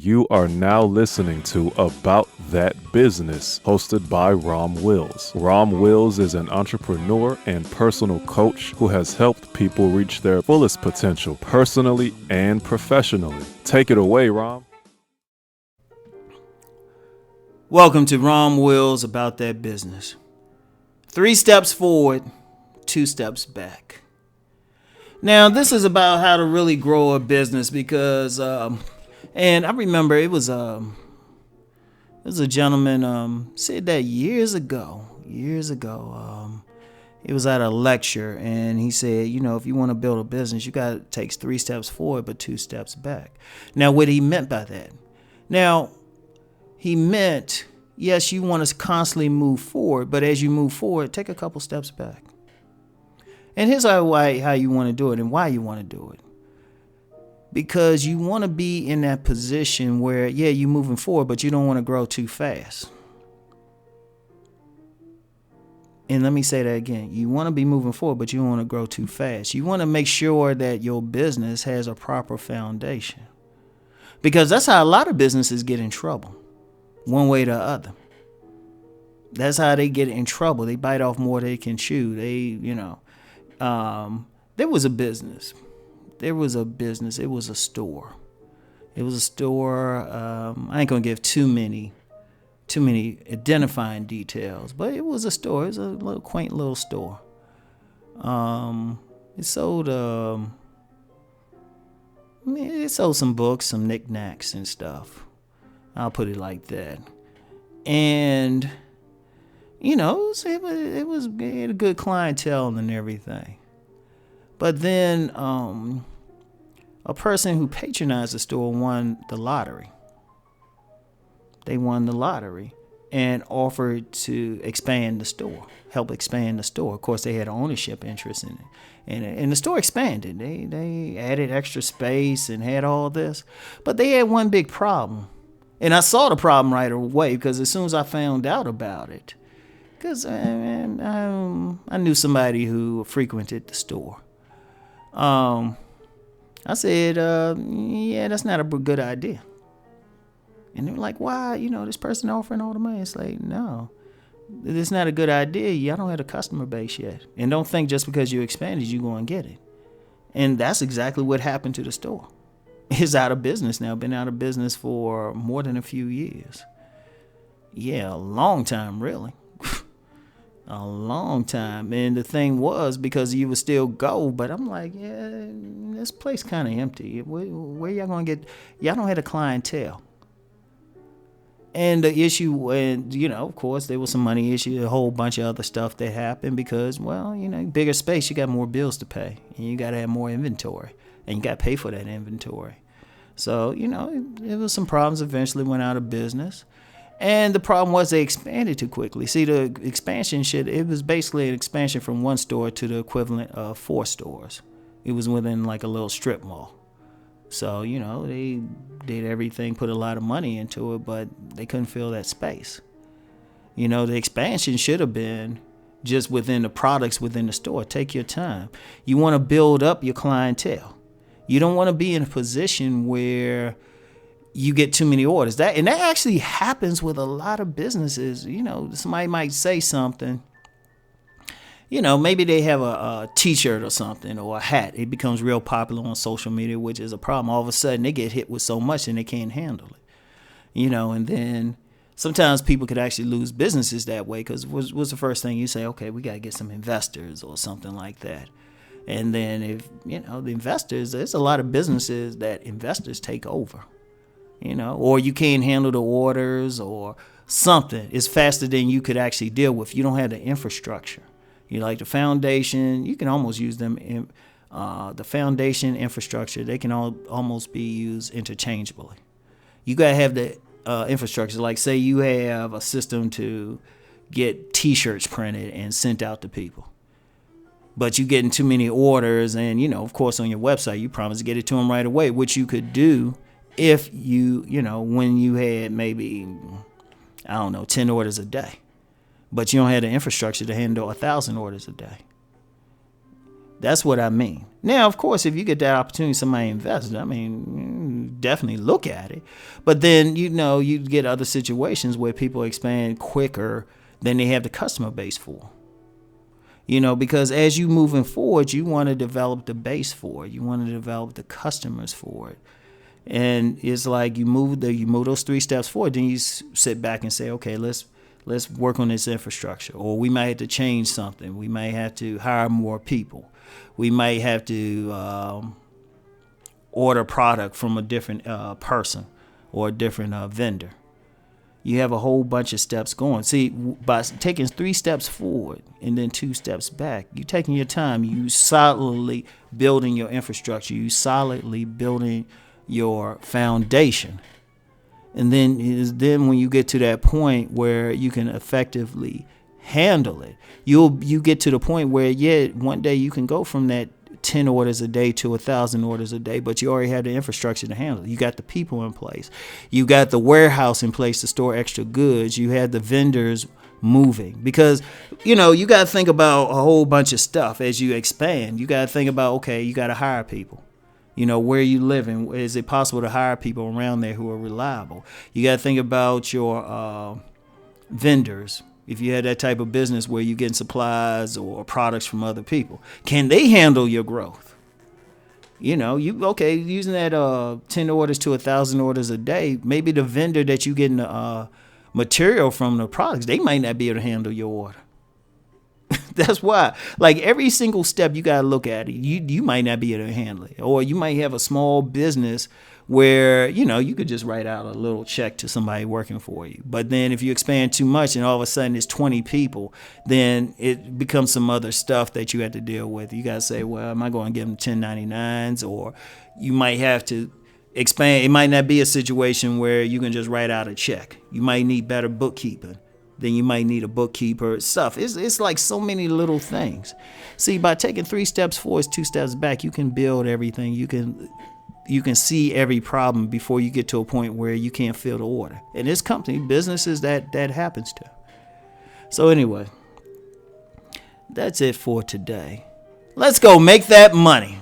You are now listening to About That Business, hosted by Rom Wills. Rom Wills is an entrepreneur and personal coach who has helped people reach their fullest potential personally and professionally. Take it away, Rom. Welcome to Rom Wills About That Business. 3 steps forward, 2 steps back. Now, this is about how to really grow a business because, and I remember it was a gentleman said that years ago. It was at a lecture, and he said, if you want to build a business, you got to take 3 steps forward, but 2 steps back. Now, what he meant by that? Now, he meant, yes, you want to constantly move forward, but as you move forward, take a couple steps back. And here's how you want to do it and why you want to do it. Because you want to be in that position where, you're moving forward, but you don't want to grow too fast. And let me say that again. You want to be moving forward, but you don't want to grow too fast. You want to make sure that your business has a proper foundation. Because that's how a lot of businesses get in trouble, one way or the other. That's how they get in trouble. They bite off more than they can chew. There was a business. It was a store. I ain't gonna give too many identifying details, but it was a store. It was a little quaint little store. It sold some books, some knickknacks and stuff. I'll put it like that. And it had a good clientele and everything. But then a person who patronized the store won the lottery. They won the lottery and offered to help expand the store. Of course, they had ownership interest in it. And the store expanded. They added extra space and had all this. But they had one big problem. And I saw the problem right away because as soon as I found out about it, because I knew somebody who frequented the store. I said, that's not a good idea. And they were like, why? This person offering all the money. It's like, no, it's not a good idea. Y'all don't have a customer base yet. And don't think just because you expanded, you're going to get it. And that's exactly what happened to the store. It's out of business now. Been out of business for more than a few years. Yeah, a long time, really. A long time. And the thing was, because you would still go, but I'm like, this place kind of empty. Where y'all going to get? Y'all don't have a clientele. And the issue, and of course, there was some money issue, a whole bunch of other stuff that happened because, bigger space, you got more bills to pay, and you got to have more inventory, and you got to pay for that inventory. So, it was some problems. Eventually went out of business. And the problem was they expanded too quickly. See, the expansion it was basically an expansion from 1 store to the equivalent of 4 stores. It was within like a little strip mall. So, they did everything, put a lot of money into it, but they couldn't fill that space. The expansion should have been just within the products within the store. Take your time. You want to build up your clientele. You don't want to be in a position where you get too many orders. That actually happens with a lot of businesses. Somebody might say something. Maybe they have a t-shirt or something or a hat. It becomes real popular on social media, which is a problem. All of a sudden, they get hit with so much and they can't handle it. And then sometimes people could actually lose businesses that way because what's the first thing you say? Okay, we got to get some investors or something like that. And then if, the investors, there's a lot of businesses that investors take over. Or you can't handle the orders or something. It's faster than you could actually deal with. You don't have the infrastructure. Like the foundation, you can almost use them in the foundation infrastructure. They can almost be used interchangeably. You got to have the infrastructure. Like say you have a system to get t-shirts printed and sent out to people. But you're getting too many orders and, of course, on your website, you promise to get it to them right away, which you could do if when you had maybe, 10 orders a day. But you don't have the infrastructure to handle 1,000 orders a day. That's what I mean. Now, of course, if you get that opportunity, somebody invests, I mean, definitely look at it. But then, you get other situations where people expand quicker than they have the customer base for. Because as you moving forward, you want to develop the base for it. You want to develop the customers for it. And it's like you move those 3 steps forward, then you sit back and say, okay, let's work on this infrastructure. Or we might have to change something. We might have to hire more people. We might have to order product from a different person or a different vendor. You have a whole bunch of steps going. See, by taking 3 steps forward and then 2 steps back, you're taking your time. You solidly building your infrastructure. You solidly building your foundation. And then when you get to that point where you can effectively handle it, you get to the point where, one day you can go from that 10 orders a day to 1,000 orders a day, but you already have the infrastructure to handle it. You got the people in place. You got the warehouse in place to store extra goods. You had the vendors moving, because, you got to think about a whole bunch of stuff as you expand. You got to think about, okay, you got to hire people. Where you living? Is it possible to hire people around there who are reliable? You got to think about your vendors. If you had that type of business where you're getting supplies or products from other people, can they handle your growth? Using that 10 orders to 1,000 orders a day, maybe the vendor that you getting the material from, the products, they might not be able to handle your order. That's why, like, every single step you got to look at it. You might not be able to handle it. Or you might have a small business where, you could just write out a little check to somebody working for you. But then if you expand too much and all of a sudden it's 20 people, then it becomes some other stuff that you have to deal with. You got to say, well, am I going to give them 1099s? Or you might have to expand. It might not be a situation where you can just write out a check. You might need better bookkeeping. Then you might need a bookkeeper, stuff. It's like so many little things. See, by taking 3 steps forward, 2 steps back, you can build everything. You can see every problem before you get to a point where you can't fill the order. And this company, businesses, that happens to. So anyway, that's it for today. Let's go make that money.